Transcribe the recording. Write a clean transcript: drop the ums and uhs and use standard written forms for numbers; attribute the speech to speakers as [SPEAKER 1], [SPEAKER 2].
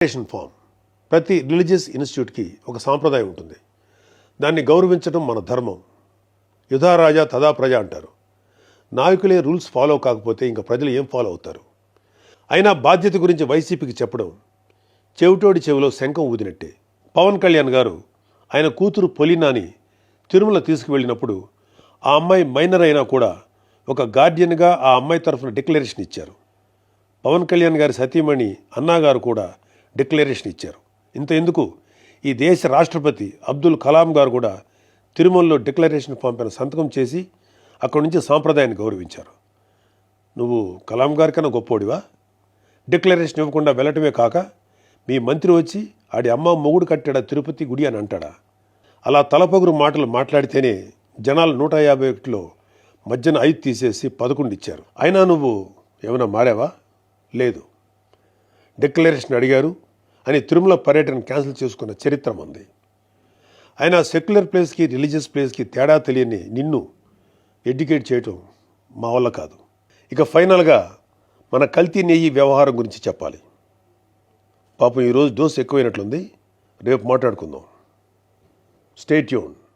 [SPEAKER 1] Declaration form. ప్రతి religious ఇన్స్టిట్యూట్కి ఒక సాంప్రదాయం ఉంటుంది. దాన్ని గౌరవించడం మన ధర్మం. యుధా రాజా తదా ప్రజ అంటారు. నాయకులే రూల్స్ ఫాలో కాకపోతే ఇంకా ప్రజలు ఏం ఫాలో అవుతారు? అయినా బాధ్యత గురించి వైసీపీకి చెప్పడం చెవిటోడి చెవిలో శంఖం ఊదినట్టే. పవన్ కళ్యాణ్ గారు ఆయన కూతురు పొలినాని తిరుమల తీసుకువెళ్ళినప్పుడు ఆ అమ్మాయి మైనర్ అయినా కూడా ఒక గార్డియన్గా ఆ అమ్మాయి తరఫున డిక్లరేషన్ ఇచ్చారు. పవన్ కళ్యాణ్ గారి సతీమణి అన్నాగారు కూడా డిక్లరేషన్ ఇచ్చారు. ఇంత ఎందుకు, ఈ దేశ రాష్ట్రపతి అబ్దుల్ కలాం గారు కూడా తిరుమలలో డిక్లరేషన్ ఫామ్ పైన సంతకం చేసి అక్కడి నుంచి సాంప్రదాయాన్ని గౌరవించారు. నువ్వు కలాం గారి కన్నా గొప్పోడివా? డిక్లరేషన్ ఇవ్వకుండా వెళ్ళటమే కాక మీ మంత్రి వచ్చి ఆడి అమ్మ మొగుడు కట్టాడా తిరుపతి గుడి అని అంటాడా? అలా తలపగురు మాటలు మాట్లాడితేనే జనాలు 151లో మధ్యన 5 తీసేసి 11 ఇచ్చారు. అయినా నువ్వు ఏమైనా మారావా? లేదు. డిక్లరేషన్ అడిగారు అని తిరుమల పర్యటన క్యాన్సిల్ చేసుకున్న చరిత్ర ఉంది. అయినా సెక్యులర్ ప్లేస్కి రిలీజియస్ ప్లేస్కి తేడా తెలియని నిన్ను ఎడ్యుకేట్ చేయటం మా వల్ల కాదు. ఇక ఫైనల్గా మన కల్తీ నెయ్యి వ్యవహారం గురించి చెప్పాలి. పాపం ఈరోజు డోస్ ఎక్కువైనట్లుంది. రేపు మాట్లాడుకుందాం. Stay tune.